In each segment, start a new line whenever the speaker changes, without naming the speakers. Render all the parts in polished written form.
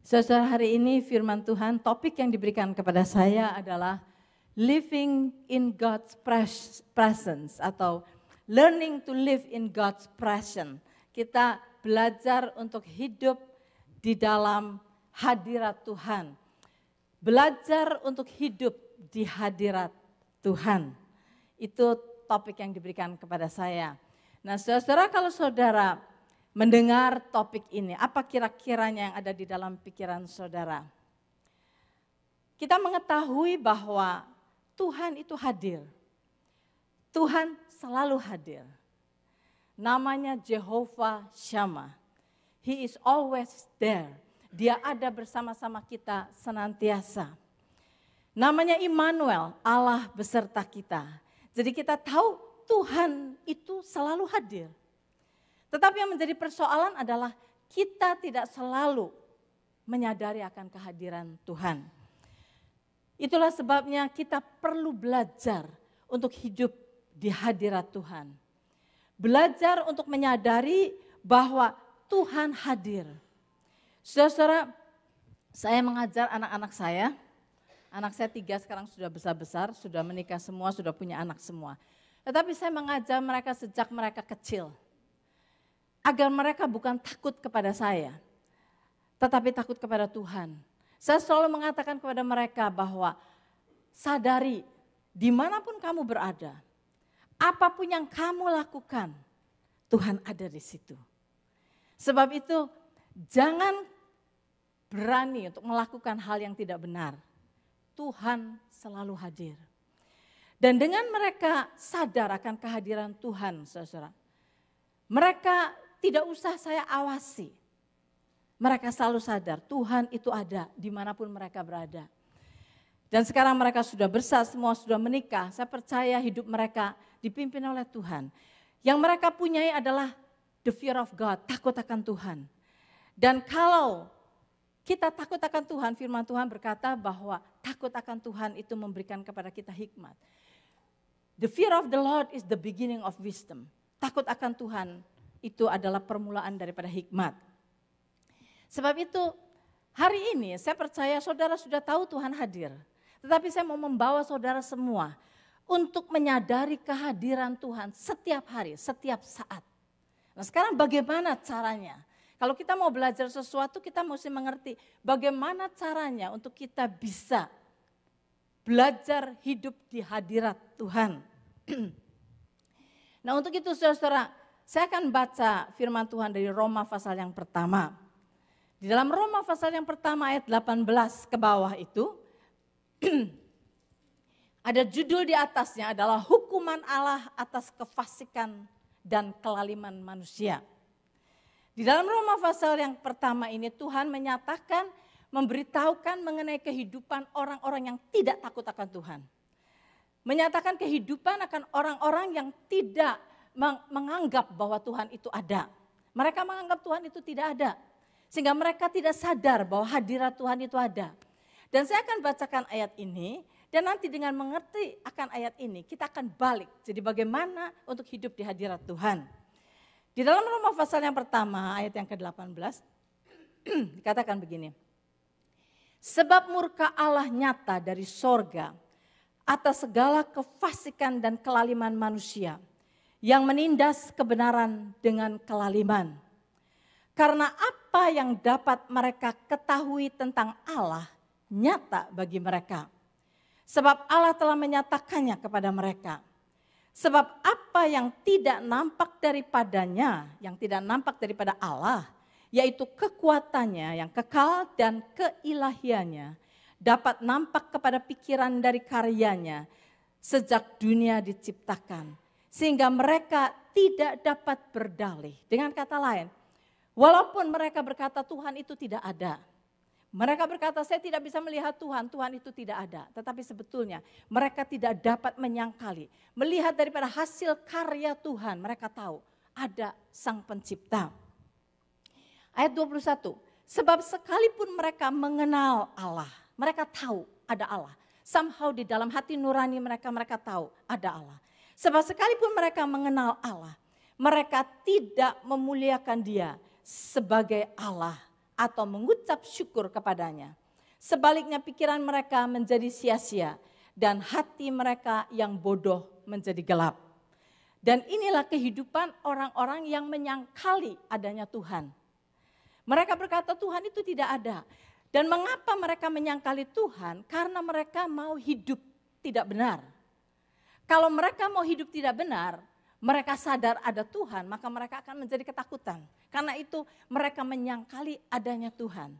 Saudara, hari ini firman Tuhan, topik yang diberikan kepada saya adalah living in God's presence atau learning to live in God's presence. Kita belajar untuk hidup di dalam hadirat Tuhan. Belajar untuk hidup di hadirat Tuhan. Itu topik yang diberikan kepada saya. Nah, saudara, kalau saudara mendengar topik ini, apa kira-kiranya yang ada di dalam pikiran saudara? Kita mengetahui bahwa Tuhan itu hadir. Tuhan selalu hadir. Namanya Jehovah Shammah. He is always there. Dia ada bersama-sama kita senantiasa. Namanya Immanuel, Allah beserta kita. Jadi kita tahu Tuhan itu selalu hadir. Tetapi yang menjadi persoalan adalah kita tidak selalu menyadari akan kehadiran Tuhan. Itulah sebabnya kita perlu belajar untuk hidup di hadirat Tuhan. Belajar untuk menyadari bahwa Tuhan hadir. Saudara, saya mengajar anak-anak saya. Anak saya 3 sekarang sudah besar-besar, sudah menikah semua, sudah punya anak semua. Tetapi saya mengajar mereka sejak mereka kecil. Agar mereka bukan takut kepada saya, tetapi takut kepada Tuhan. Saya selalu mengatakan kepada mereka bahwa sadari dimanapun kamu berada, apapun yang kamu lakukan, Tuhan ada di situ. Sebab itu jangan berani untuk melakukan hal yang tidak benar. Tuhan selalu hadir. Dan dengan mereka sadar akan kehadiran Tuhan, saudara, mereka tidak usah saya awasi. Mereka selalu sadar Tuhan itu ada dimanapun mereka berada. Dan sekarang mereka sudah besar, semua sudah menikah. Saya percaya hidup mereka dipimpin oleh Tuhan. Yang mereka punyai adalah the fear of God, takut akan Tuhan. Dan kalau kita takut akan Tuhan, firman Tuhan berkata bahwa takut akan Tuhan itu memberikan kepada kita hikmat. The fear of the Lord is the beginning of wisdom. Takut akan Tuhan itu adalah permulaan daripada hikmat. Sebab itu hari ini saya percaya saudara sudah tahu Tuhan hadir. Tetapi saya mau membawa saudara semua untuk menyadari kehadiran Tuhan setiap hari, setiap saat. Nah, sekarang bagaimana caranya? Kalau kita mau belajar sesuatu, kita mesti mengerti bagaimana caranya untuk kita bisa belajar hidup di hadirat Tuhan. Nah, untuk itu saudara, saya akan baca firman Tuhan dari Roma pasal yang pertama. Di dalam Roma pasal yang pertama ayat 18 ke bawah itu, ada judul di atasnya adalah hukuman Allah atas kefasikan dan kelaliman manusia. Di dalam Roma pasal yang pertama ini Tuhan menyatakan, memberitahukan mengenai kehidupan orang-orang yang tidak takut akan Tuhan. Menyatakan kehidupan akan orang-orang yang tidak menganggap bahwa Tuhan itu ada. Mereka menganggap Tuhan itu tidak ada. Sehingga mereka tidak sadar bahwa hadirat Tuhan itu ada. Dan saya akan bacakan ayat ini. Dan nanti dengan mengerti akan ayat ini kita akan balik. Jadi bagaimana untuk hidup di hadirat Tuhan. Di dalam Roma pasal yang pertama ayat yang ke-18. Dikatakan begini. Sebab murka Allah nyata dari sorga atas segala kefasikan dan kelaliman manusia yang menindas kebenaran dengan kelaliman. Karena apa yang dapat mereka ketahui tentang Allah nyata bagi mereka. Sebab Allah telah menyatakannya kepada mereka. Sebab apa yang tidak nampak daripadanya, yang tidak nampak daripada Allah, yaitu kekuatannya yang kekal dan keilahiannya, dapat nampak kepada pikiran dari karyanya sejak dunia diciptakan. Sehingga mereka tidak dapat berdalih. Dengan kata lain, walaupun mereka berkata Tuhan itu tidak ada. Mereka berkata saya tidak bisa melihat Tuhan, Tuhan itu tidak ada. Tetapi sebetulnya mereka tidak dapat menyangkali. Melihat daripada hasil karya Tuhan, mereka tahu ada Sang Pencipta. Ayat 21, sebab sekalipun mereka mengenal Allah, mereka tahu ada Allah. Somehow di dalam hati nurani mereka tahu ada Allah. Sebab sekalipun mereka mengenal Allah, mereka tidak memuliakan Dia sebagai Allah atau mengucap syukur kepadanya. Sebaliknya pikiran mereka menjadi sia-sia dan hati mereka yang bodoh menjadi gelap. Dan inilah kehidupan orang-orang yang menyangkali adanya Tuhan. Mereka berkata Tuhan itu tidak ada. Dan mengapa mereka menyangkali Tuhan? Karena mereka mau hidup tidak benar. Kalau mereka mau hidup tidak benar, mereka sadar ada Tuhan, maka mereka akan menjadi ketakutan. Karena itu mereka menyangkali adanya Tuhan.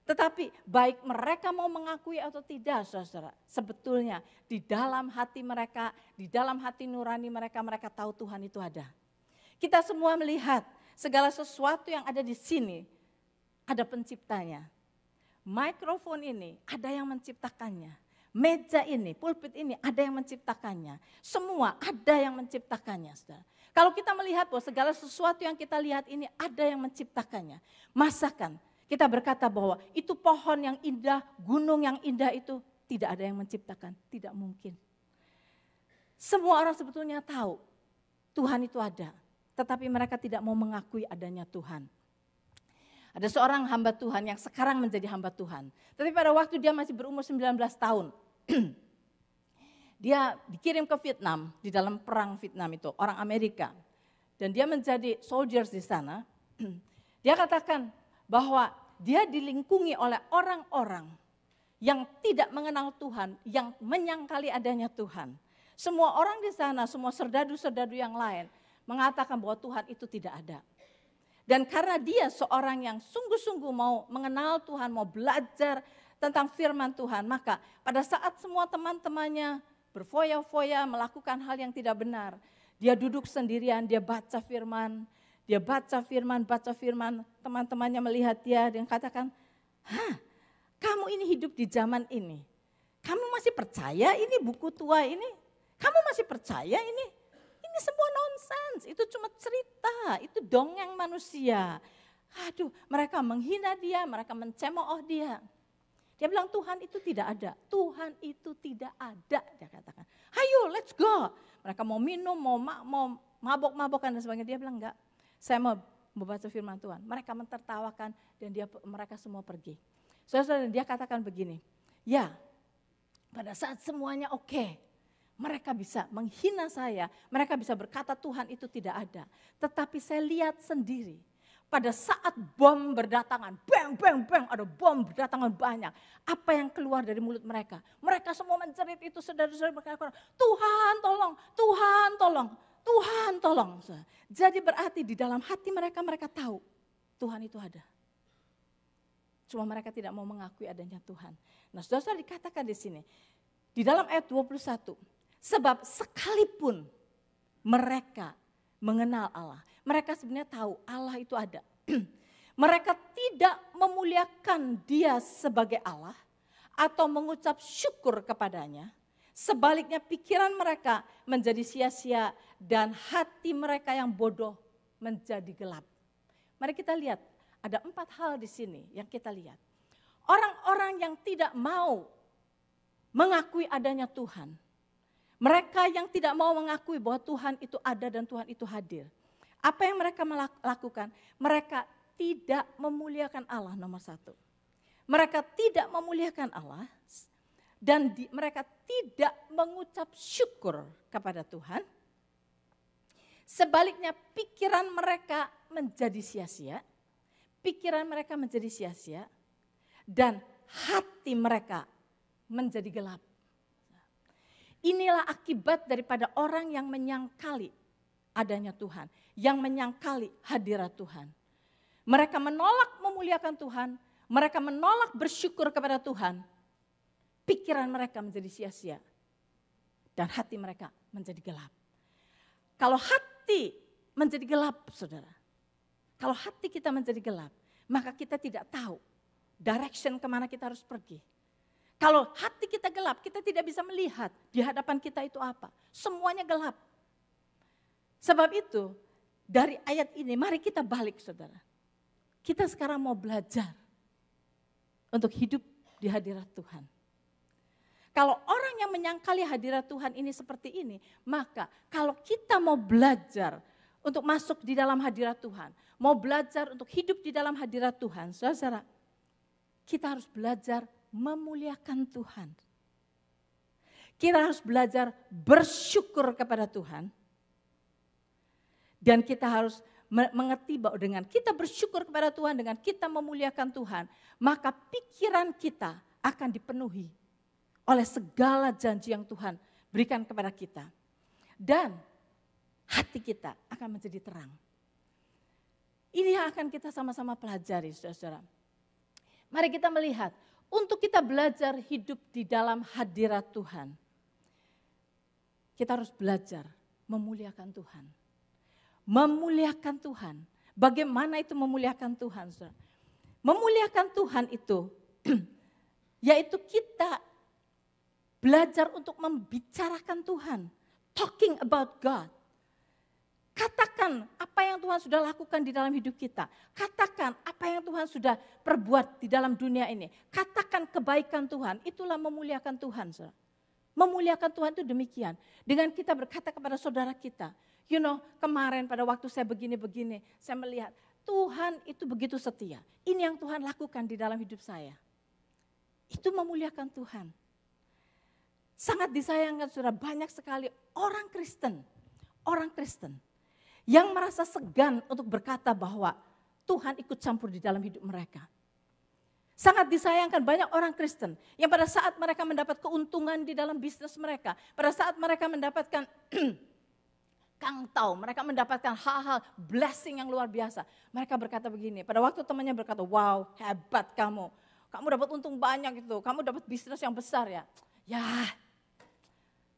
Tetapi baik mereka mau mengakui atau tidak, saudara, sebetulnya di dalam hati mereka, di dalam hati nurani mereka, mereka tahu Tuhan itu ada. Kita semua melihat segala sesuatu yang ada di sini, ada penciptanya. Mikrofon ini ada yang menciptakannya. Meja ini, pulpit ini ada yang menciptakannya. Semua ada yang menciptakannya, saudara. Kalau kita melihat bahwa segala sesuatu yang kita lihat ini ada yang menciptakannya. Masakan kita berkata bahwa itu pohon yang indah, gunung yang indah itu tidak ada yang menciptakan, tidak mungkin. Semua orang sebetulnya tahu Tuhan itu ada, tetapi mereka tidak mau mengakui adanya Tuhan. Ada seorang hamba Tuhan yang sekarang menjadi hamba Tuhan. Tapi pada waktu dia masih berumur 19 tahun, dia dikirim ke Vietnam, di dalam perang Vietnam itu, orang Amerika. Dan dia menjadi soldiers di sana. Dia katakan bahwa dia dilingkungi oleh orang-orang yang tidak mengenal Tuhan, yang menyangkali adanya Tuhan. Semua orang di sana, semua serdadu-serdadu yang lain mengatakan bahwa Tuhan itu tidak ada. Dan karena dia seorang yang sungguh-sungguh mau mengenal Tuhan, mau belajar tentang firman Tuhan, maka pada saat semua teman-temannya berfoya-foya melakukan hal yang tidak benar, dia duduk sendirian, dia baca firman, teman-temannya melihat dia dan katakan, kamu ini hidup di zaman ini, kamu masih percaya ini buku tua ini? Kamu masih percaya ini? Ini semua nonsens, itu cuma cerita, itu dongeng manusia. Aduh, mereka menghina dia, mereka mencemooh dia. Dia bilang Tuhan itu tidak ada, Tuhan itu tidak ada, dia katakan. Ayo let's go. Mereka mau minum, mau mabok-mabokan dan sebagainya. Dia bilang enggak. Saya mau membaca firman Tuhan. Mereka mentertawakan dan mereka semua pergi. Saudara, dia katakan begini, ya pada saat semuanya oke, mereka bisa menghina saya, mereka bisa berkata Tuhan itu tidak ada. Tetapi saya lihat sendiri, pada saat bom berdatangan, bang, bang, bang, ada bom berdatangan banyak. Apa yang keluar dari mulut mereka? Mereka semua menjerit itu, saudara-saudara berkata, Tuhan tolong, Tuhan tolong. Tuhan tolong. Jadi berarti di dalam hati mereka, mereka tahu Tuhan itu ada. Cuma mereka tidak mau mengakui adanya Tuhan. Nah, saudara dikatakan di sini, di dalam ayat 21, sebab sekalipun mereka mengenal Allah, mereka sebenarnya tahu Allah itu ada. Mereka tidak memuliakan Dia sebagai Allah atau mengucap syukur kepadanya. Sebaliknya pikiran mereka menjadi sia-sia dan hati mereka yang bodoh menjadi gelap. Mari kita lihat, ada 4 hal di sini yang kita lihat. Orang-orang yang tidak mau mengakui adanya Tuhan. Mereka yang tidak mau mengakui bahwa Tuhan itu ada dan Tuhan itu hadir. Apa yang mereka lakukan? Mereka tidak memuliakan Allah nomor 1. Mereka tidak memuliakan Allah. Dan mereka tidak mengucap syukur kepada Tuhan. Sebaliknya pikiran mereka menjadi sia-sia. Pikiran mereka menjadi sia-sia. Dan hati mereka menjadi gelap. Inilah akibat daripada orang yang menyangkali adanya Tuhan. Yang menyangkali hadirat Tuhan. Mereka menolak memuliakan Tuhan. Mereka menolak bersyukur kepada Tuhan. Pikiran mereka menjadi sia-sia. Dan hati mereka menjadi gelap. Kalau hati menjadi gelap, saudara. Kalau hati kita menjadi gelap, maka kita tidak tahu direction kemana kita harus pergi. Kalau hati kita gelap, kita tidak bisa melihat di hadapan kita itu apa. Semuanya gelap. Sebab itu, dari ayat ini, mari kita balik, saudara. Kita sekarang mau belajar untuk hidup di hadirat Tuhan. Kalau orang yang menyangkali hadirat Tuhan ini seperti ini, maka kalau kita mau belajar untuk masuk di dalam hadirat Tuhan, mau belajar untuk hidup di dalam hadirat Tuhan, saudara, kita harus belajar memuliakan Tuhan. Kita harus belajar bersyukur kepada Tuhan. Dan kita harus mengerti bahwa dengan kita bersyukur kepada Tuhan, dengan kita memuliakan Tuhan, maka pikiran kita akan dipenuhi oleh segala janji yang Tuhan berikan kepada kita. Dan hati kita akan menjadi terang. Ini yang akan kita sama-sama pelajari, saudara-saudara. Mari kita melihat, untuk kita belajar hidup di dalam hadirat Tuhan, kita harus belajar memuliakan Tuhan. Memuliakan Tuhan. Bagaimana itu memuliakan Tuhan, saudara? Memuliakan Tuhan itu, yaitu kita belajar untuk membicarakan Tuhan. Talking about God. Katakan apa yang Tuhan sudah lakukan di dalam hidup kita. Katakan apa yang Tuhan sudah perbuat di dalam dunia ini. Katakan kebaikan Tuhan, itulah memuliakan Tuhan. Saudara. Memuliakan Tuhan itu demikian. Dengan kita berkata kepada saudara kita, kemarin pada waktu saya begini-begini, saya melihat Tuhan itu begitu setia. Ini yang Tuhan lakukan di dalam hidup saya. Itu memuliakan Tuhan. Sangat disayangkan saudara, banyak sekali orang Kristen yang merasa segan untuk berkata bahwa Tuhan ikut campur di dalam hidup mereka. Sangat disayangkan banyak orang Kristen yang pada saat mereka mendapat keuntungan di dalam bisnis mereka, pada saat mereka mendapatkan mereka mendapatkan hal-hal blessing yang luar biasa. Mereka berkata begini, pada waktu temannya berkata, wow hebat kamu dapat untung banyak itu, kamu dapat bisnis yang besar ya. Ya,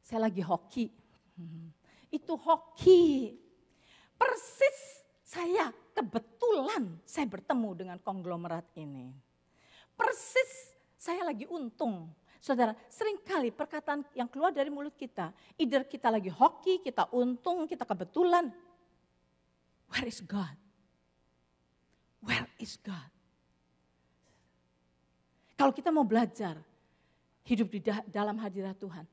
saya lagi hoki. Itu hoki. Persis kebetulan saya bertemu dengan konglomerat ini. Persis saya lagi untung. Saudara, seringkali perkataan yang keluar dari mulut kita, either kita lagi hoki, kita untung, kita kebetulan. Where is God? Where is God? Kalau kita mau belajar hidup di dalam hadirat Tuhan,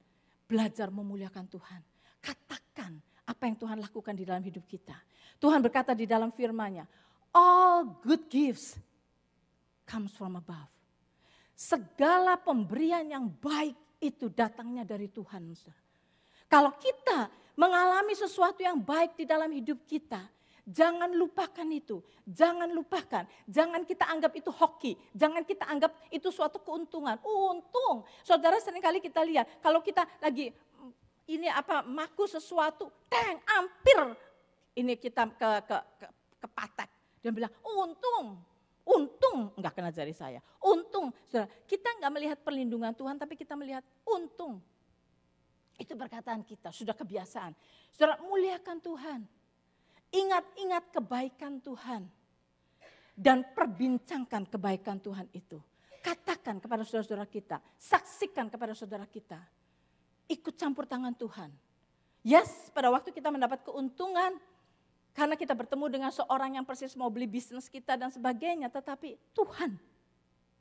belajar memuliakan Tuhan, katakan apa yang Tuhan lakukan di dalam hidup kita. Tuhan berkata di dalam firman-Nya, all good gifts comes from above. Segala pemberian yang baik itu datangnya dari Tuhan. Kalau kita mengalami sesuatu yang baik di dalam hidup kita, jangan lupakan itu. Jangan lupakan. Jangan kita anggap itu hoki. Jangan kita anggap itu suatu keuntungan. Untung. Saudara, seringkali kita lihat kalau kita lagi maku sesuatu, hampir ini kita ke patek. Dia bilang, untung enggak kena jari saya. Untung, saudara, kita enggak melihat perlindungan Tuhan, tapi kita melihat untung. Itu perkataan kita, sudah kebiasaan. Saudara, muliakan Tuhan. Ingat-ingat kebaikan Tuhan. Dan perbincangkan kebaikan Tuhan itu. Katakan kepada saudara-saudara kita, saksikan kepada saudara kita. Ikut campur tangan Tuhan. Yes, pada waktu kita mendapat keuntungan, karena kita bertemu dengan seorang yang persis mau beli bisnis kita dan sebagainya, tetapi Tuhan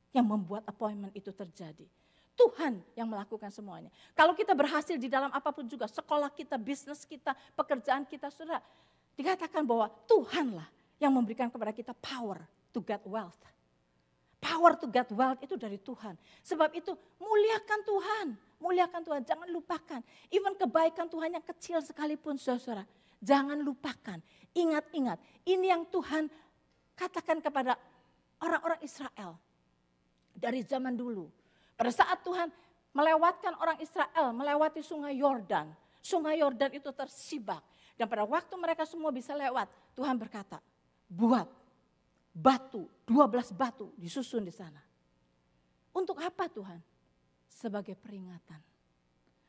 yang membuat appointment itu terjadi. Tuhan yang melakukan semuanya. Kalau kita berhasil di dalam apapun juga, sekolah kita, bisnis kita, pekerjaan kita, saudara, dikatakan bahwa Tuhanlah yang memberikan kepada kita power to get wealth. Power to get wealth itu dari Tuhan. Sebab itu muliakan Tuhan. Muliakan Tuhan, jangan lupakan. Even kebaikan Tuhan yang kecil sekalipun, saudara. Jangan lupakan. Ingat-ingat, ini yang Tuhan katakan kepada orang-orang Israel. Dari zaman dulu. Pada saat Tuhan melewatkan orang Israel, melewati sungai Yordan. Sungai Yordan itu tersibak. Dan pada waktu mereka semua bisa lewat, Tuhan berkata, buat batu, 12 batu disusun di sana. Untuk apa Tuhan? Sebagai peringatan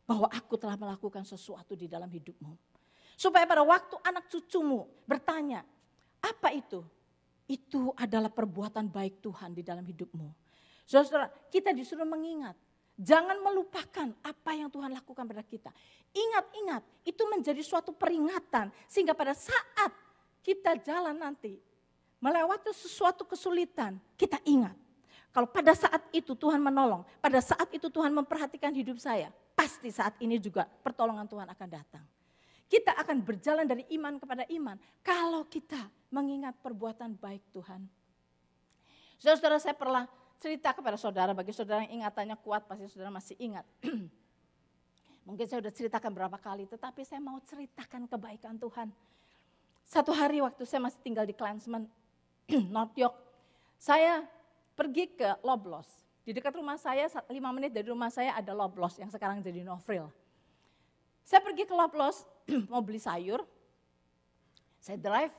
bahwa aku telah melakukan sesuatu di dalam hidupmu. Supaya pada waktu anak cucumu bertanya, apa itu? Itu adalah perbuatan baik Tuhan di dalam hidupmu. Saudara, kita disuruh mengingat. Jangan melupakan apa yang Tuhan lakukan pada kita. Ingat-ingat, itu menjadi suatu peringatan. Sehingga pada saat kita jalan nanti, melewati sesuatu kesulitan, kita ingat. Kalau pada saat itu Tuhan menolong, pada saat itu Tuhan memperhatikan hidup saya, pasti saat ini juga pertolongan Tuhan akan datang. Kita akan berjalan dari iman kepada iman kalau kita mengingat perbuatan baik Tuhan. Saudara-saudara, saya pernah cerita kepada saudara, bagi saudara yang ingatannya kuat pasti saudara masih ingat. Mungkin saya sudah ceritakan berapa kali, tetapi saya mau ceritakan kebaikan Tuhan. Satu hari waktu saya masih tinggal di Klansman, North York, saya pergi ke Loblaws. Di dekat rumah saya, 5 menit dari rumah saya ada Loblaws yang sekarang jadi No Frill. Saya pergi ke Loblaws, mau beli sayur, saya drive,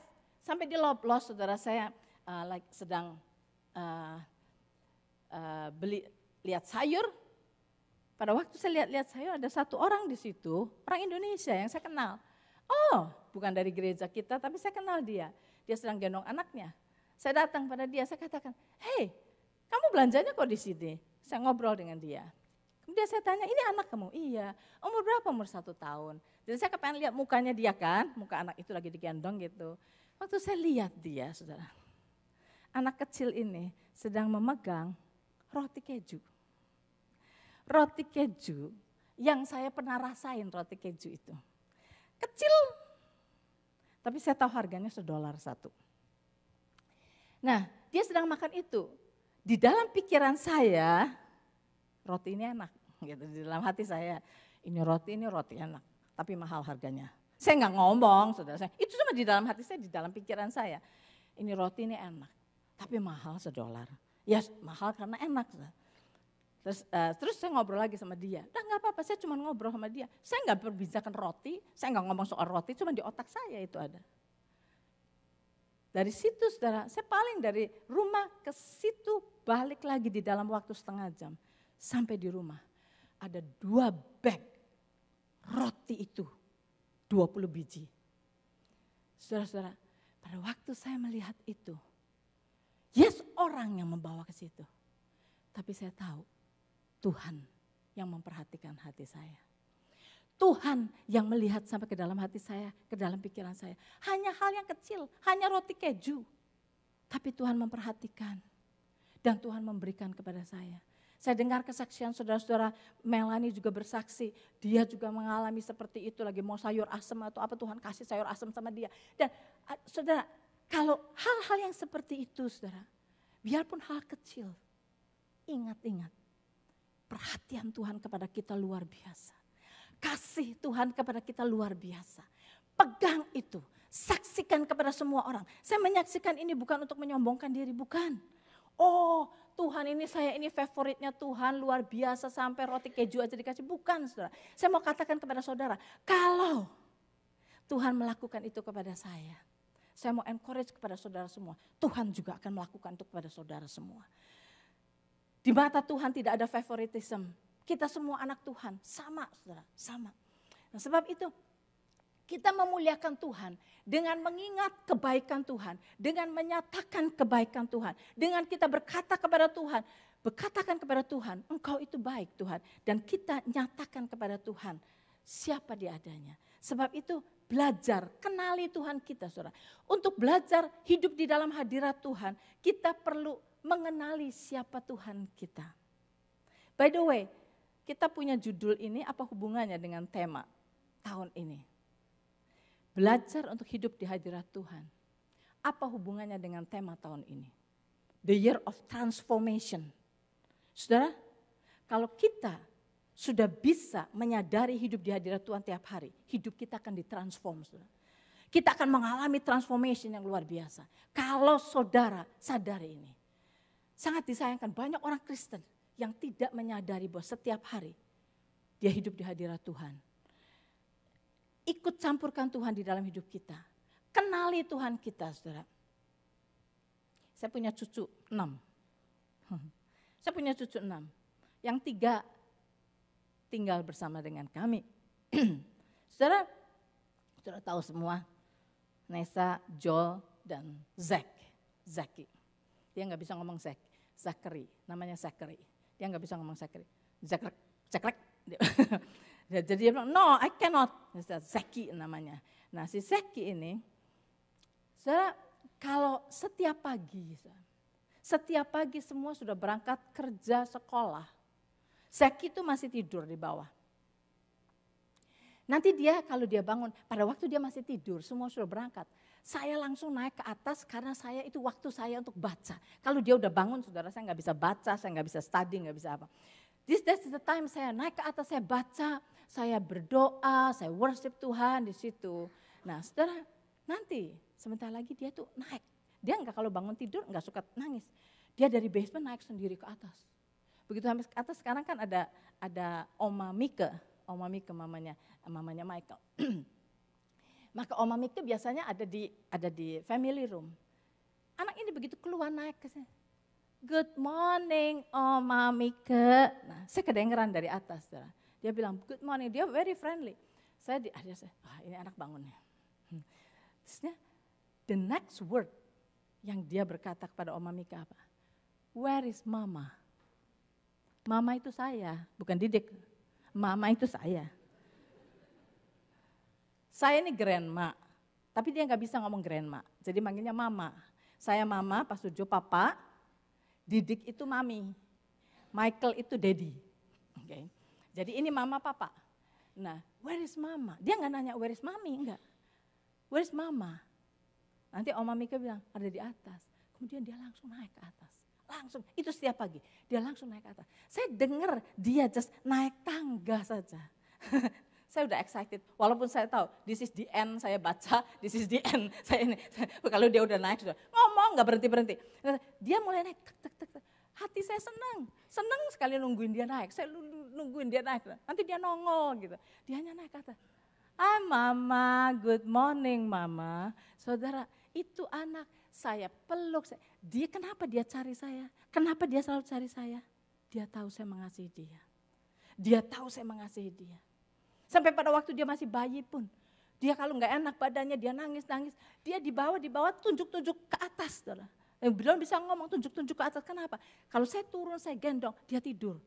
sampai di Loblaws saudara saya sedang lihat sayur. Pada waktu saya lihat sayur ada satu orang di situ, orang Indonesia yang saya kenal. Oh, bukan dari gereja kita, tapi saya kenal dia. Dia sedang gendong anaknya. Saya datang pada dia, saya katakan, "Hei, kamu belanjanya kok di sini?" Saya ngobrol dengan dia. Kemudian saya tanya, "Ini anak kamu?" "Iya." "Umur berapa?" "Umur 1 tahun." Jadi saya kepengen lihat mukanya dia kan, muka anak itu lagi digendong gitu. Waktu saya lihat dia, saudara, anak kecil ini sedang memegang roti keju. Roti keju yang saya pernah rasain roti keju itu. Kecil, tapi saya tahu harganya $1. Nah, dia sedang makan itu. Di dalam pikiran saya, roti ini enak. Gitu, di dalam hati saya, ini roti enak, tapi mahal harganya. Saya nggak ngomong, saudara saya. Itu cuma di dalam hati saya, di dalam pikiran saya. Ini roti ini enak, tapi mahal $1. Ya mahal karena enak. Saudara. Terus saya ngobrol lagi sama dia. Nah nggak apa-apa, saya cuma ngobrol sama dia. Saya nggak berbincangkan roti, saya nggak ngomong soal roti, cuma di otak saya itu ada. Dari situ saudara, saya paling dari rumah ke situ balik lagi di dalam waktu setengah jam. Sampai di rumah ada 2 bag roti itu, 20 biji. Saudara-saudara, pada waktu saya melihat itu, yes orang yang membawa ke situ. Tapi saya tahu Tuhan yang memperhatikan hati saya. Tuhan yang melihat sampai ke dalam hati saya, ke dalam pikiran saya. Hanya hal yang kecil, hanya roti keju. Tapi Tuhan memperhatikan dan Tuhan memberikan kepada saya. Saya dengar kesaksian saudara-saudara, Melanie juga bersaksi, dia juga mengalami seperti itu, lagi mau sayur asem atau apa, Tuhan kasih sayur asem sama dia. Dan saudara, kalau hal-hal yang seperti itu saudara, biarpun hal kecil, ingat-ingat, perhatian Tuhan kepada kita luar biasa. Kasih Tuhan kepada kita luar biasa. Pegang itu, saksikan kepada semua orang. Saya menyaksikan ini bukan untuk menyombongkan diri, bukan. Oh Tuhan ini favoritnya Tuhan luar biasa sampai roti keju aja dikasih. Bukan saudara, saya mau katakan kepada saudara, kalau Tuhan melakukan itu kepada saya mau encourage kepada saudara semua. Tuhan juga akan melakukan itu kepada saudara semua. Di mata Tuhan tidak ada favoritism. Kita semua anak Tuhan, sama saudara, sama. Nah, sebab itu kita memuliakan Tuhan dengan mengingat kebaikan Tuhan, dengan menyatakan kebaikan Tuhan, dengan kita berkata kepada Tuhan, berkatakan kepada Tuhan, Engkau itu baik Tuhan. Dan kita nyatakan kepada Tuhan siapa dia adanya. Sebab itu belajar, kenali Tuhan kita saudara. Untuk belajar hidup di dalam hadirat Tuhan, kita perlu mengenali siapa Tuhan kita. By the way, kita punya judul ini apa hubungannya dengan tema tahun ini? Belajar untuk hidup di hadirat Tuhan. Apa hubungannya dengan tema tahun ini? The Year of Transformation. Saudara, kalau kita sudah bisa menyadari hidup di hadirat Tuhan tiap hari, hidup kita akan ditransform. Saudara. Kita akan mengalami transformation yang luar biasa. Kalau saudara sadari ini. Sangat disayangkan banyak orang Kristen yang tidak menyadari bahwa setiap hari dia hidup di hadirat Tuhan. Ikut campurkan Tuhan di dalam hidup kita. Kenali Tuhan kita, saudara. Saya punya cucu 6. Saya punya cucu 6. Yang 3 tinggal bersama dengan kami. Saudara tahu semua. Nesa, Joel, dan Zaki. Dia nggak bisa ngomong Zachary, namanya Zachary. Dia nggak bisa ngomong Zachary. Zakrek. Jadi dia bilang, no I cannot. Zaki namanya. Nah si Zaki ini, kalau setiap pagi semua sudah berangkat kerja sekolah. Zaki itu masih tidur di bawah. Nanti dia kalau dia bangun, pada waktu dia masih tidur, semua sudah berangkat. Saya langsung naik ke atas karena saya itu waktu saya untuk baca. Kalau dia udah bangun, saudara, saya nggak bisa baca, saya nggak bisa study, nggak bisa apa. That's the time saya naik ke atas, saya baca, saya berdoa, saya worship Tuhan di situ. Nah, saudara, nanti sebentar lagi dia tuh naik. Dia nggak kalau bangun tidur nggak suka nangis. Dia dari basement naik sendiri ke atas. Begitu sampai ke atas, sekarang kan ada Oma Mika mamanya Michael. Maka Oma Mika biasanya ada di family room. Anak ini begitu keluar naik ke sini. Good morning Oma Mika. Nah, saya kedengeran dari atas. Dia bilang good morning, dia very friendly. Ini anak bangunnya. Terusnya, the next word yang dia berkata kepada Oma Mika apa? Where is Mama? Mama itu saya, bukan Didik. Mama itu saya. Saya ini grandma, tapi dia nggak bisa ngomong grandma, jadi manggilnya mama. Saya mama, Pak Sujo papa, Didik itu mami, Michael itu daddy. Okay. Jadi ini mama papa. Nah, where is mama? Dia nggak nanya where is mami, enggak. Where is mama? Nanti Oma Mika bilang ada di atas. Kemudian dia langsung naik ke atas. Langsung, itu setiap pagi, dia langsung naik ke atas. Saya dengar dia just naik tangga saja. Saya udah excited, walaupun saya tahu this is the end, saya baca, this is the end. Kalau dia udah naik, sudah ngomong gak berhenti-berhenti. Dia mulai naik, tek. Hati saya senang sekali nungguin dia naik. Saya nungguin dia naik, nanti dia nongol gitu. Dia hanya naik ke atas. Mama, good morning mama. Saudara, itu anak saya peluk. Kenapa dia cari saya? Kenapa dia selalu cari saya? Dia tahu saya mengasihi dia. Dia tahu saya mengasihi dia. Sampai pada waktu dia masih bayi pun, dia kalau nggak enak badannya, dia nangis, dia dibawa tunjuk-tunjuk ke atas. Belum bisa ngomong, tunjuk-tunjuk ke atas, kenapa? Kalau saya turun, saya gendong, dia tidur.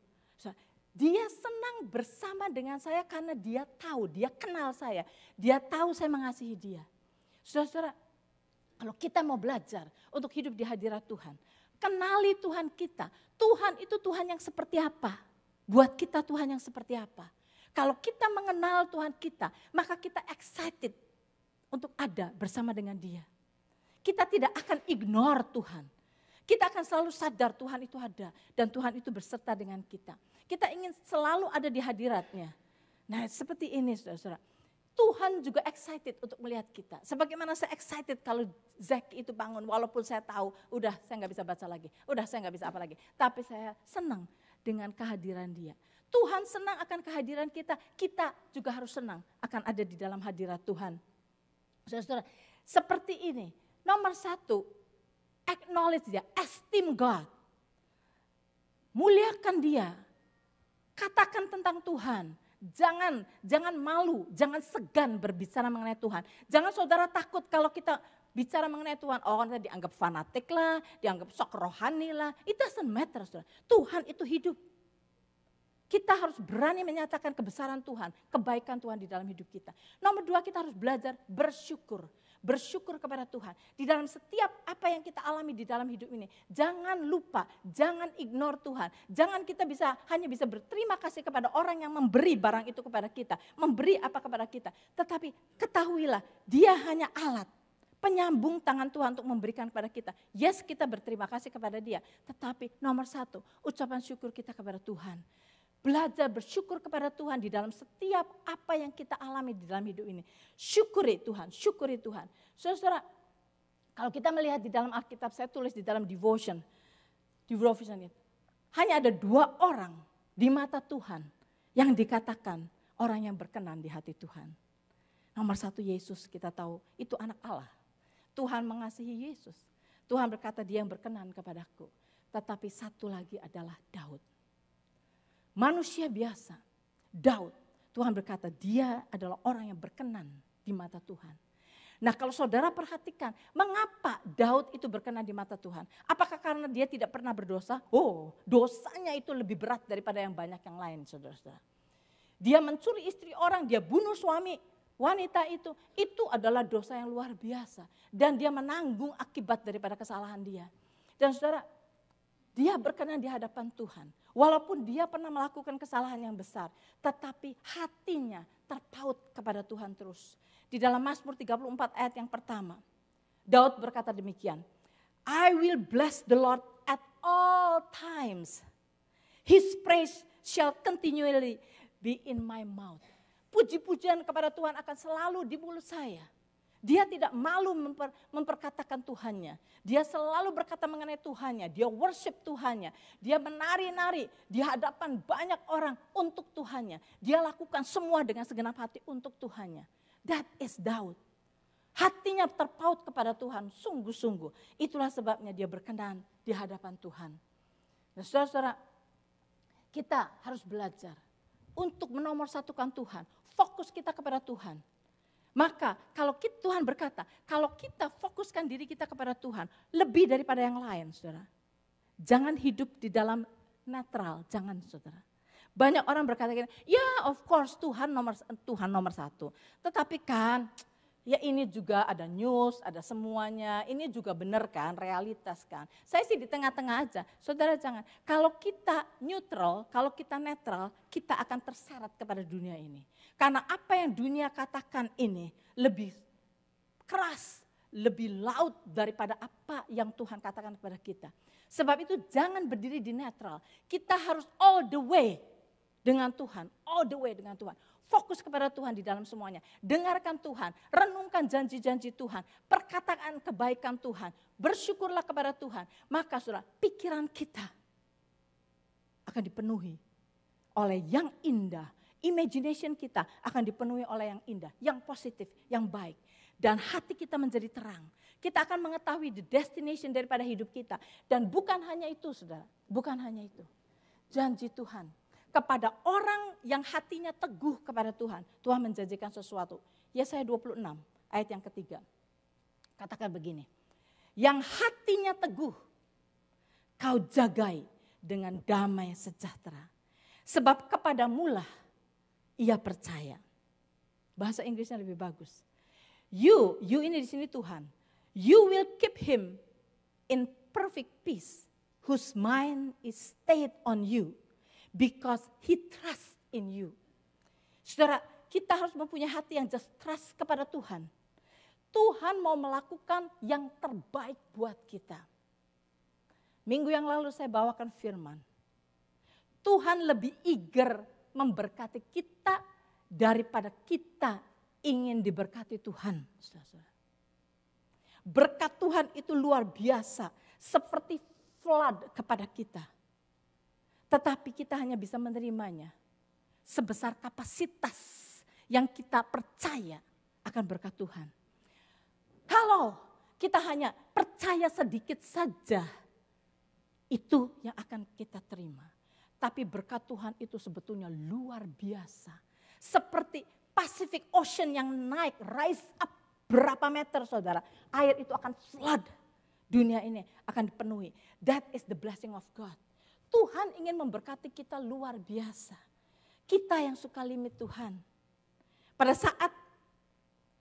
Dia senang bersama dengan saya karena dia tahu, dia kenal saya. Dia tahu saya mengasihi dia. Saudara-saudara, kalau kita mau belajar untuk hidup di hadirat Tuhan, kenali Tuhan kita. Tuhan itu Tuhan yang seperti apa? Buat kita Tuhan yang seperti apa? Kalau kita mengenal Tuhan kita, maka kita excited untuk ada bersama dengan dia. Kita tidak akan ignore Tuhan. Kita akan selalu sadar Tuhan itu ada dan Tuhan itu berserta dengan kita. Kita ingin selalu ada di hadiratnya. Nah seperti ini saudara-saudara. Tuhan juga excited untuk melihat kita. Sebagaimana saya excited kalau Zack itu bangun walaupun saya tahu udah saya nggak bisa baca lagi. Udah saya nggak bisa apa lagi. Tapi saya senang dengan kehadiran dia. Tuhan senang akan kehadiran kita, kita juga harus senang akan ada di dalam hadirat Tuhan. Saudara-saudara, seperti ini, nomor 1, acknowledge dia, esteem God. Muliakan dia, katakan tentang Tuhan. Jangan malu, jangan segan berbicara mengenai Tuhan. Jangan saudara takut kalau kita bicara mengenai Tuhan, nanti dianggap fanatik lah, dianggap sok rohani lah. It doesn't matter, saudara. Tuhan itu hidup. Kita harus berani menyatakan kebesaran Tuhan, kebaikan Tuhan di dalam hidup kita. Nomor 2, kita harus belajar bersyukur. Bersyukur kepada Tuhan. Di dalam setiap apa yang kita alami di dalam hidup ini. Jangan lupa, jangan ignore Tuhan. Jangan kita hanya bisa berterima kasih kepada orang yang memberi barang itu kepada kita. Memberi apa kepada kita. Tetapi ketahuilah, dia hanya alat. Penyambung tangan Tuhan untuk memberikan kepada kita. Yes, kita berterima kasih kepada dia. Tetapi nomor 1, ucapan syukur kita kepada Tuhan. Belajar bersyukur kepada Tuhan di dalam setiap apa yang kita alami di dalam hidup ini. Syukuri Tuhan, syukuri Tuhan. Saudara, kalau kita melihat di dalam Alkitab, saya tulis di dalam devotion itu. Hanya ada 2 orang di mata Tuhan yang dikatakan orang yang berkenan di hati Tuhan. Nomor 1 Yesus, kita tahu itu anak Allah. Tuhan mengasihi Yesus. Tuhan berkata dia yang berkenan kepadaku. Tetapi satu lagi adalah Daud. Manusia biasa, Daud, Tuhan berkata dia adalah orang yang berkenan di mata Tuhan. Nah kalau saudara perhatikan, mengapa Daud itu berkenan di mata Tuhan? Apakah karena dia tidak pernah berdosa? Dosanya itu lebih berat daripada yang banyak yang lain, saudara-saudara. Dia mencuri istri orang, dia bunuh suami wanita itu adalah dosa yang luar biasa. Dan dia menanggung akibat daripada kesalahan dia. Dan saudara, Dia berkenan di hadapan Tuhan. Walaupun dia pernah melakukan kesalahan yang besar, tetapi hatinya terpaut kepada Tuhan terus. Di dalam Mazmur 34 ayat yang pertama, Daud berkata demikian, I will bless the Lord at all times. His praise shall continually be in my mouth. Puji-pujian kepada Tuhan akan selalu di mulut saya. Dia tidak malu memperkatakan Tuhannya. Dia selalu berkata mengenai Tuhannya. Dia worship Tuhannya. Dia menari-nari di hadapan banyak orang untuk Tuhannya. Dia lakukan semua dengan segenap hati untuk Tuhannya. That is Daud. Hatinya terpaut kepada Tuhan sungguh-sungguh. Itulah sebabnya dia berkenan di hadapan Tuhan. Nah, saudara-saudara, kita harus belajar untuk menomorsatukan Tuhan. Fokus kita kepada Tuhan. Maka kalau Tuhan berkata, kalau kita fokuskan diri kita kepada Tuhan, lebih daripada yang lain, saudara. Jangan hidup di dalam netral, jangan, saudara. Banyak orang berkata, ya of course Tuhan nomor satu. Tetapi kan, ya ini juga ada news, ada semuanya, ini juga benar kan, realitas kan. Saya sih di tengah-tengah aja, saudara jangan. Kalau kita neutral, kalau kita netral, kita akan terseret kepada dunia ini. Karena apa yang dunia katakan ini lebih keras, lebih laut daripada apa yang Tuhan katakan kepada kita. Sebab itu jangan berdiri di netral, kita harus all the way dengan Tuhan, all the way dengan Tuhan. Fokus kepada Tuhan di dalam semuanya. Dengarkan Tuhan, renungkan janji-janji Tuhan, perkataan kebaikan Tuhan, bersyukurlah kepada Tuhan. Maka saudara, pikiran kita akan dipenuhi oleh yang indah. Imagination kita akan dipenuhi oleh yang indah, yang positif, yang baik. Dan hati kita menjadi terang. Kita akan mengetahui the destination daripada hidup kita. Dan bukan hanya itu saudara, bukan hanya itu. Janji Tuhan. Kepada orang yang hatinya teguh kepada Tuhan, Tuhan menjanjikan sesuatu. Yesaya 26 ayat yang ketiga. Katakan begini, yang hatinya teguh, kau jagai dengan damai sejahtera. Sebab kepadamulah ia percaya. Bahasa Inggrisnya lebih bagus. You ini di sini Tuhan. You will keep him in perfect peace, whose mind is stayed on you. Because he trusts in you. Saudara, kita harus mempunyai hati yang just trust kepada Tuhan. Tuhan mau melakukan yang terbaik buat kita. Minggu yang lalu saya bawakan firman. Tuhan lebih eager memberkati kita daripada kita ingin diberkati Tuhan. Saudara. Berkat Tuhan itu luar biasa. Seperti flood kepada kita. Tetapi kita hanya bisa menerimanya sebesar kapasitas yang kita percaya akan berkat Tuhan. Kalau kita hanya percaya sedikit saja, itu yang akan kita terima. Tapi berkat Tuhan itu sebetulnya luar biasa. Seperti Pacific Ocean yang naik, rise up berapa meter saudara. Air itu akan flood, dunia ini akan dipenuhi. That is the blessing of God. Tuhan ingin memberkati kita luar biasa. Kita yang suka limit Tuhan. Pada saat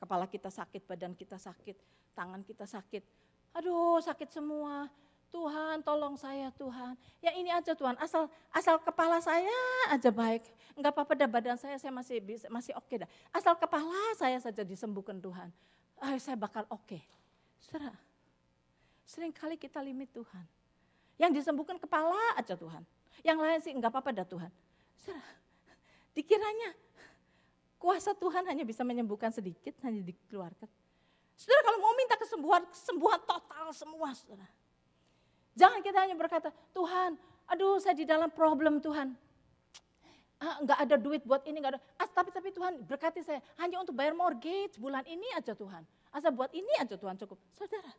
kepala kita sakit, badan kita sakit, tangan kita sakit. Aduh sakit semua. Tuhan tolong saya Tuhan. Ya ini aja Tuhan, asal kepala saya aja baik. Enggak apa-apa dah badan saya masih oke dah. Asal kepala saya saja disembuhkan Tuhan. Saya bakal oke. Saudara, seringkali kita limit Tuhan. Yang disembuhkan kepala aja Tuhan. Yang lain sih enggak apa-apa dah Tuhan. Saudara, dikiranya kuasa Tuhan hanya bisa menyembuhkan sedikit, hanya dikeluarkan. Saudara kalau mau minta kesembuhan total semua saudara. Jangan kita hanya berkata, Tuhan, aduh saya di dalam problem Tuhan. Enggak ada duit buat ini, enggak ada. Tapi Tuhan berkati saya hanya untuk bayar mortgage bulan ini aja Tuhan. Asal buat ini aja Tuhan cukup. Saudara,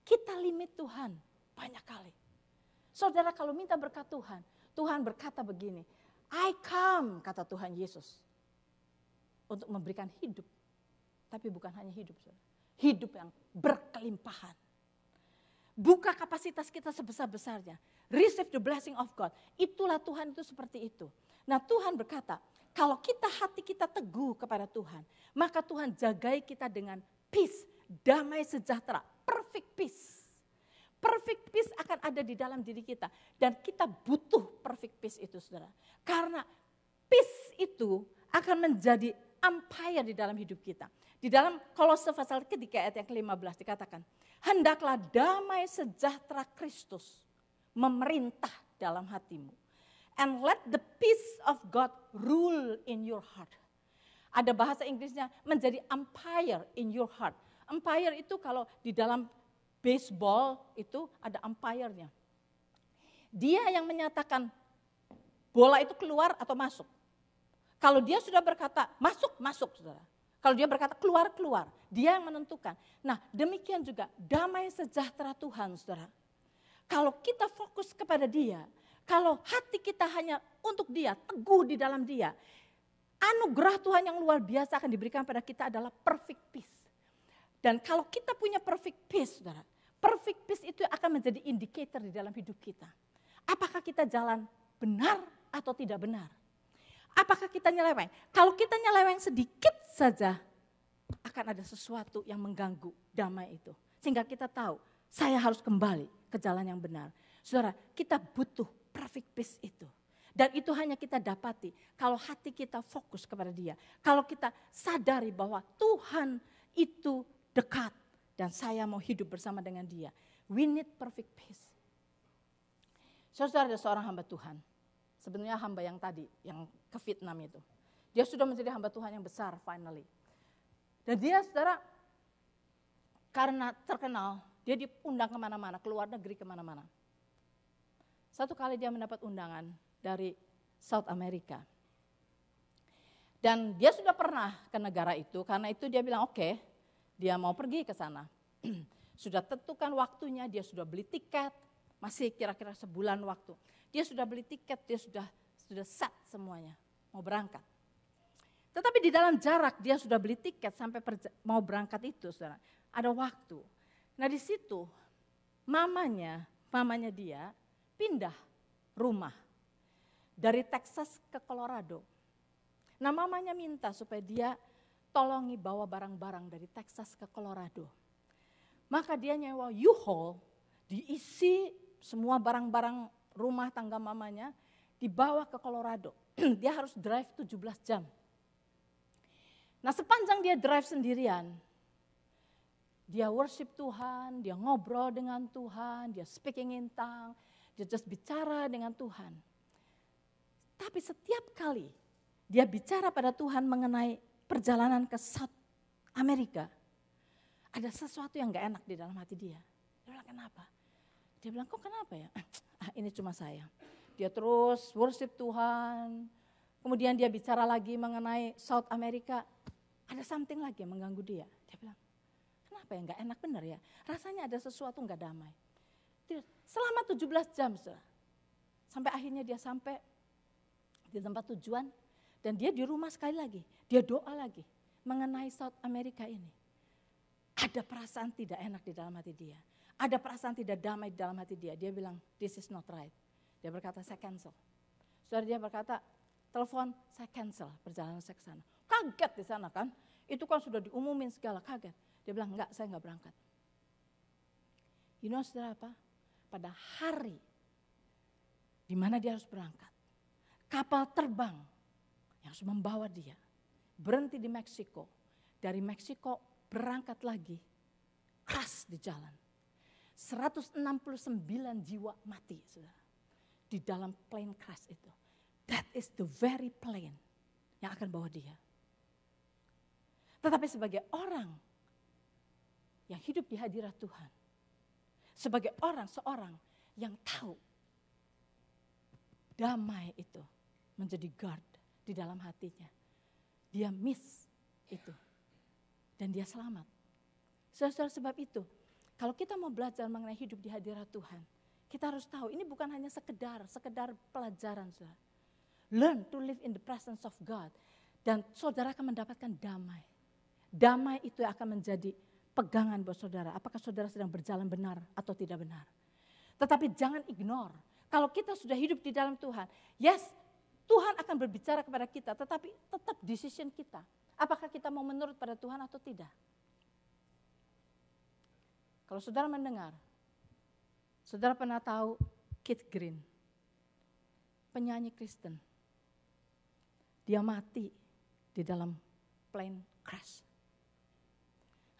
kita limit Tuhan banyak kali. Saudara kalau minta berkat Tuhan, Tuhan berkata begini, I come, kata Tuhan Yesus, untuk memberikan hidup. Tapi bukan hanya hidup, saudara. Hidup yang berkelimpahan. Buka kapasitas kita sebesar-besarnya. Receive the blessing of God. Itulah Tuhan itu seperti itu. Nah Tuhan berkata, kalau hati kita teguh kepada Tuhan, maka Tuhan jagai kita dengan peace, damai sejahtera, perfect peace. Perfect peace akan ada di dalam diri kita. Dan kita butuh perfect peace itu, saudara. Karena peace itu akan menjadi umpire di dalam hidup kita. Di dalam Kolose pasal ketiga ayat yang ke-15 dikatakan, hendaklah damai sejahtera Kristus memerintah dalam hatimu. And let the peace of God rule in your heart. Ada bahasa Inggrisnya menjadi umpire in your heart. Umpire itu kalau di dalam baseball itu ada umpire-nya. Dia yang menyatakan bola itu keluar atau masuk. Kalau dia sudah berkata masuk, masuk, saudara. Kalau dia berkata keluar, keluar. Dia yang menentukan. Nah, demikian juga damai sejahtera Tuhan, saudara. Kalau kita fokus kepada dia, kalau hati kita hanya untuk dia, teguh di dalam dia, anugerah Tuhan yang luar biasa akan diberikan pada kita adalah perfect peace. Dan kalau kita punya perfect peace, saudara, perfect peace itu akan menjadi indikator di dalam hidup kita. Apakah kita jalan benar atau tidak benar? Apakah kita nyeleweng? Kalau kita nyeleweng sedikit saja, akan ada sesuatu yang mengganggu damai itu. Sehingga kita tahu, saya harus kembali ke jalan yang benar. Saudara, kita butuh perfect peace itu. Dan itu hanya kita dapati kalau hati kita fokus kepada dia. Kalau kita sadari bahwa Tuhan itu dekat dan saya mau hidup bersama dengan dia. We need perfect peace. Saudara, ada seorang hamba Tuhan. Sebenarnya hamba yang tadi, yang ke Vietnam itu. Dia sudah menjadi hamba Tuhan yang besar finally. Dan dia, saudara, karena terkenal, dia diundang kemana-mana, keluar negeri kemana-mana. Satu kali dia mendapat undangan dari South America. Dan dia sudah pernah ke negara itu, karena itu dia bilang oke, dia mau pergi ke sana. Sudah tentukan waktunya, dia sudah beli tiket, masih kira-kira sebulan waktu. Dia sudah beli tiket, dia sudah set semuanya, mau berangkat. Tetapi di dalam jarak dia sudah beli tiket sampai mau berangkat itu, saudara, ada waktu. Nah di situ mamanya dia pindah rumah dari Texas ke Colorado. Nah mamanya minta supaya dia tolongi bawa barang-barang dari Texas ke Colorado. Maka dia nyewa U-Haul, diisi semua barang-barang rumah tangga mamanya, dibawa ke Colorado. Dia harus drive 17 jam. Nah sepanjang dia drive sendirian, dia worship Tuhan, dia ngobrol dengan Tuhan, dia speaking in tongue, dia just bicara dengan Tuhan. Tapi setiap kali dia bicara pada Tuhan mengenai perjalanan ke South America, ada sesuatu yang gak enak di dalam hati dia. Dia bilang kenapa? Dia bilang kok kenapa ya? Ini cuma saya. Dia terus worship Tuhan, kemudian dia bicara lagi mengenai South America, ada something lagi yang mengganggu dia. Dia bilang, kenapa ya gak enak benar ya? Rasanya ada sesuatu gak damai. Selama 17 jam, saudara. Sampai akhirnya dia sampai di tempat tujuan, dan dia di rumah sekali lagi, dia doa lagi mengenai South America ini. Ada perasaan tidak enak di dalam hati dia. Ada perasaan tidak damai di dalam hati dia. Dia bilang, this is not right. Dia berkata, saya cancel. Saudara, dia berkata, telepon, saya cancel perjalanan saya ke sana. Kaget di sana kan, itu kan sudah diumumin segala, kaget. Dia bilang, enggak, saya enggak berangkat. You know saudara apa? Pada hari di mana dia harus berangkat, kapal terbang yang harus membawa dia berhenti di Meksiko. Dari Meksiko berangkat lagi, crash di jalan. 169 jiwa mati, saudara, di dalam plane crash itu. That is the very plane yang akan bawa dia. Tetapi sebagai orang yang hidup di hadirat Tuhan, sebagai seorang yang tahu damai itu menjadi guard di dalam hatinya, dia miss itu dan dia selamat. Saudara, sebab itu kalau kita mau belajar mengenai hidup di hadirat Tuhan, kita harus tahu ini bukan hanya sekedar pelajaran, saudara. Learn to live in the presence of God, dan saudara akan mendapatkan damai. Damai itu akan menjadi pegangan buat saudara. Apakah saudara sedang berjalan benar atau tidak benar? Tetapi jangan ignore. Kalau kita sudah hidup di dalam Tuhan, yes, Tuhan akan berbicara kepada kita, tetapi tetap decision kita. Apakah kita mau menurut pada Tuhan atau tidak? Kalau saudara mendengar Saudara pernah tahu Keith Green, penyanyi Kristen. Dia mati di dalam plane crash.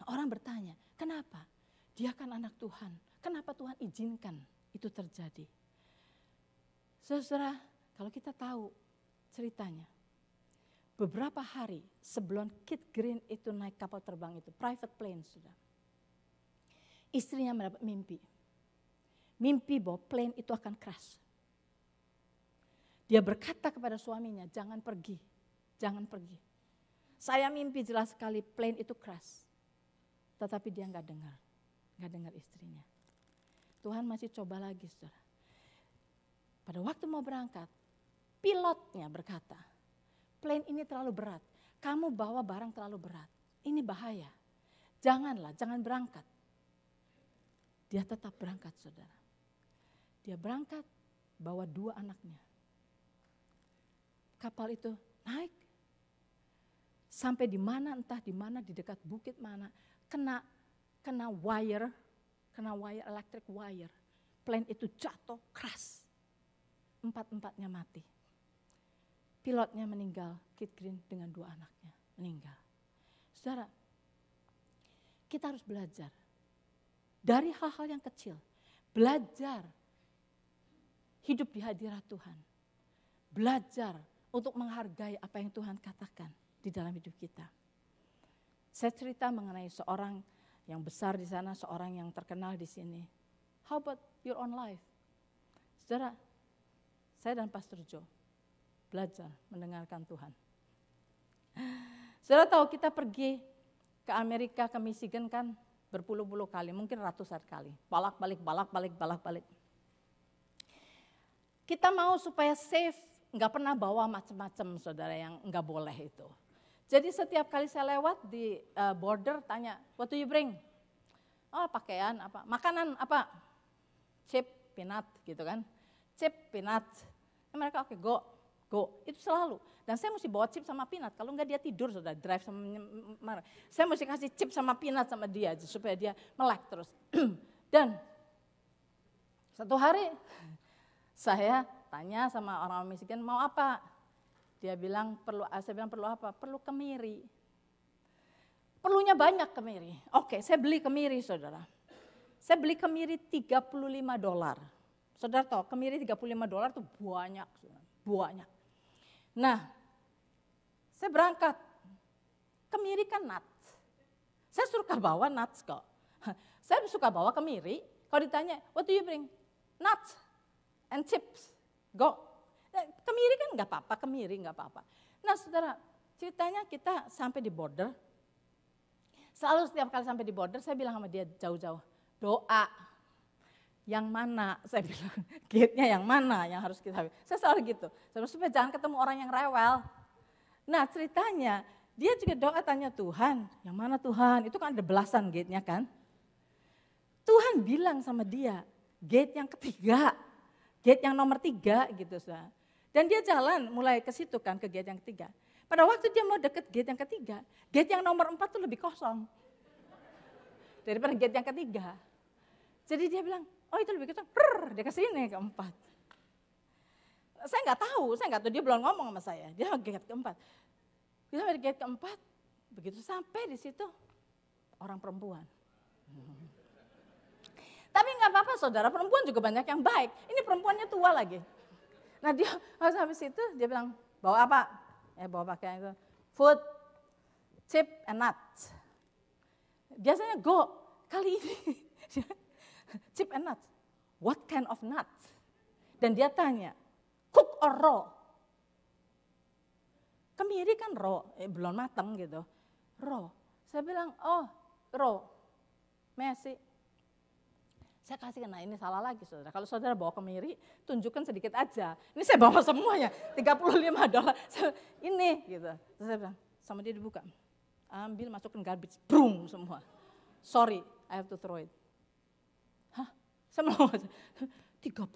Nah, orang bertanya, kenapa? Dia kan anak Tuhan. Kenapa Tuhan izinkan itu terjadi? Saudara, kalau kita tahu ceritanya, beberapa hari sebelum Keith Green itu naik kapal terbang itu, private plane sudah. Istrinya mendapat mimpi. Mimpi bahwa plane itu akan crash. Dia berkata kepada suaminya, jangan pergi, jangan pergi. Saya mimpi jelas sekali plane itu crash. Tetapi dia nggak dengar istrinya. Tuhan masih coba lagi, saudara. Pada waktu mau berangkat, pilotnya berkata, plane ini terlalu berat, kamu bawa barang terlalu berat, ini bahaya. Jangan berangkat. Dia tetap berangkat, saudara. Dia berangkat, bawa 2 anaknya. Kapal itu naik, sampai di mana, entah di mana, di dekat bukit mana, kena wire, electric wire. Plane itu jatuh, keras. 4-empatnya mati. Pilotnya meninggal, Keith Green dengan 2 anaknya meninggal. Saudara, kita harus belajar dari hal-hal yang kecil. Belajar hidup di hadirat Tuhan. Belajar untuk menghargai apa yang Tuhan katakan di dalam hidup kita. Saya cerita mengenai seorang yang besar di sana, seorang yang terkenal di sini. How about your own life? Saudara, saya dan Pastor Joe belajar mendengarkan Tuhan. Saudara tahu kita pergi ke Amerika, ke Michigan kan berpuluh-puluh kali, mungkin ratusan kali. Balak-balik. Kita mau supaya safe, nggak pernah bawa macam-macam, saudara, yang nggak boleh itu. Jadi setiap kali saya lewat di border tanya, what do you bring? Oh, pakaian apa? Makanan apa? Chip, peanut gitu kan. Chip, peanut. Mereka oke, go. Itu selalu. Dan saya mesti bawa chip sama peanut. Kalau enggak dia tidur, sudah drive sama marah. Saya mesti kasih chip sama peanut sama dia supaya dia melek terus. Dan satu hari saya tanya sama orang Michigan, mau apa? Dia bilang saya bilang perlu apa? Perlu kemiri. Perlunya banyak kemiri. Oke, saya beli kemiri, saudara. Saya beli kemiri $35. Saudara tahu, kemiri $35 itu banyak, saudara. Banyak. Nah, saya berangkat. Kemiri kan nuts. Saya suka bawa nuts kok. Saya suka bawa kemiri. Kalau ditanya, what do you bring? Nuts and chips. Go. Kemiri kan nggak apa-apa, kemiri nggak apa-apa. Nah, saudara, ceritanya kita sampai di border. Selalu setiap kali sampai di border, saya bilang sama dia jauh-jauh, doa. Yang mana? Saya bilang, gate-nya yang mana yang harus kita. Saya selalu gitu, supaya jangan ketemu orang yang rewel. Nah, ceritanya, dia juga doa tanya Tuhan, yang mana Tuhan? Itu kan ada belasan gate-nya kan. Tuhan bilang sama dia, gate yang ketiga, gate yang nomor 3 gitu. Dan dia jalan mulai ke situ kan, ke gate yang ketiga. Pada waktu dia mau deket gate yang ketiga, gate yang nomor 4 tuh lebih kosong daripada gate yang ketiga. Jadi dia bilang, oh itu lebih kosong, dia ke sini ke 4. Saya nggak tahu dia belum ngomong sama saya, dia gate ke-4. Kita sampai di gate ke-4, begitu sampai di situ orang perempuan. Tapi nggak apa-apa, saudara, perempuan juga banyak yang baik. Ini perempuannya tua lagi. Nah dia habis itu dia bilang, bawa apa? Bawa pakaian itu, food, chip, and nuts. Biasanya go, kali ini chip and nuts. What kind of nuts? Dan dia tanya, cook or raw? Kemiri kan raw, belum matang gitu. Raw. Saya bilang, oh raw, Messi. Saya kasih, nah ini salah lagi saudara. Kalau saudara bawa kemiri, tunjukkan sedikit aja. Ini saya bawa semuanya, $35. Ini gitu. Terus saya bilang, sama dia dibuka. Ambil, masukkan garbage, brum semua. Sorry, I have to throw it. Hah? Saya mau $35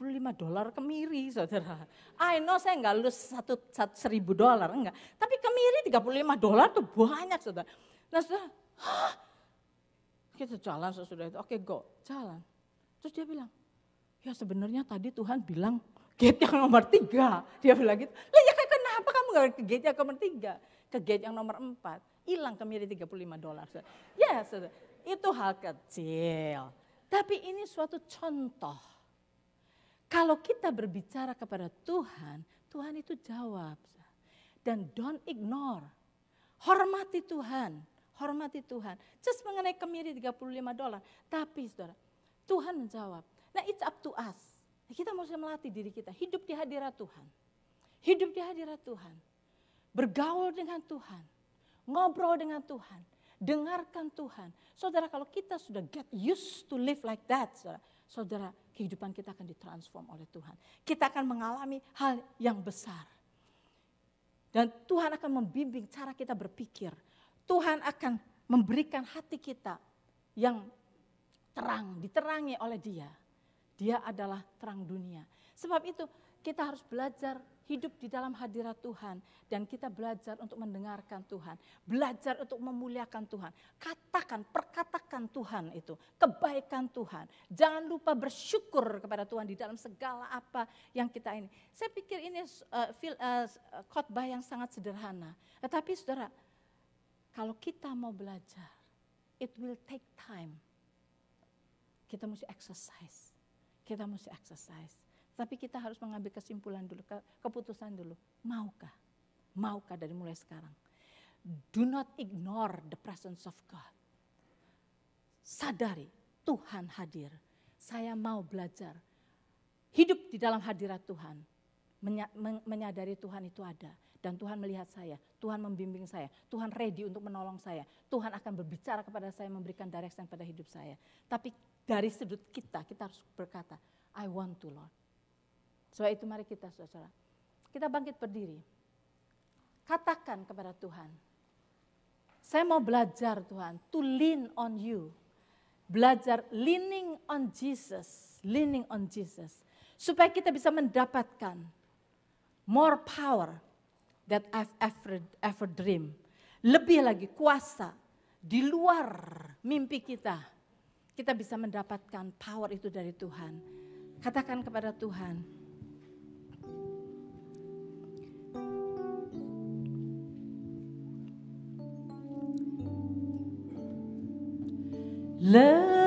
kemiri saudara. I know saya nggak lulus $1.000, enggak. Tapi kemiri $35 tuh banyak saudara. Nah saudara, hah? Kita jalan sesudah itu, oke go, jalan. Terus dia bilang, Ya sebenarnya tadi Tuhan bilang gate yang nomor 3. Dia bilang gitu, lah ya kenapa kamu gak ke gate yang nomor 3? Ke gate yang nomor 4. Hilang kemiri $35. Ya saudara, itu hal kecil. Tapi ini suatu contoh. Kalau kita berbicara kepada Tuhan, Tuhan itu jawab. Dan don't ignore. Hormati Tuhan. Hormati Tuhan. Just mengenai kemiri $35. Tapi saudara, Tuhan menjawab. Nah it's up to us. Kita mesti melatih diri kita. Hidup di hadirat Tuhan. Hidup di hadirat Tuhan. Bergaul dengan Tuhan. Ngobrol dengan Tuhan. Dengarkan Tuhan. Saudara, kalau kita sudah get used to live like that, saudara, kehidupan kita akan ditransform oleh Tuhan. Kita akan mengalami hal yang besar. Dan Tuhan akan membimbing cara kita berpikir. Tuhan akan memberikan hati kita yang terang, diterangi oleh Dia. Dia adalah terang dunia. Sebab itu kita harus belajar hidup di dalam hadirat Tuhan. Dan kita belajar untuk mendengarkan Tuhan. Belajar untuk memuliakan Tuhan. Perkatakan Tuhan itu. Kebaikan Tuhan. Jangan lupa bersyukur kepada Tuhan di dalam segala apa yang kita ini. Saya pikir ini khotbah yang sangat sederhana. Tetapi saudara, kalau kita mau belajar, it will take time. Kita mesti exercise. Kita mesti exercise. Tapi kita harus mengambil kesimpulan dulu, keputusan dulu. Maukah? Maukah dari mulai sekarang? Do not ignore the presence of God. Sadari Tuhan hadir. Saya mau belajar. Hidup di dalam hadirat Tuhan. Menyadari Tuhan itu ada. Dan Tuhan melihat saya. Tuhan membimbing saya. Tuhan ready untuk menolong saya. Tuhan akan berbicara kepada saya, memberikan direction pada hidup saya. Tapi dari sudut kita harus berkata, I want to Lord. Sebab itu mari kita saudara, kita bangkit berdiri. Katakan kepada Tuhan, saya mau belajar Tuhan, to lean on you. Belajar leaning on Jesus, leaning on Jesus. Supaya kita bisa mendapatkan more power that I've ever dream. Lebih lagi kuasa di luar mimpi kita. Kita bisa mendapatkan power itu dari Tuhan. Katakan kepada Tuhan, love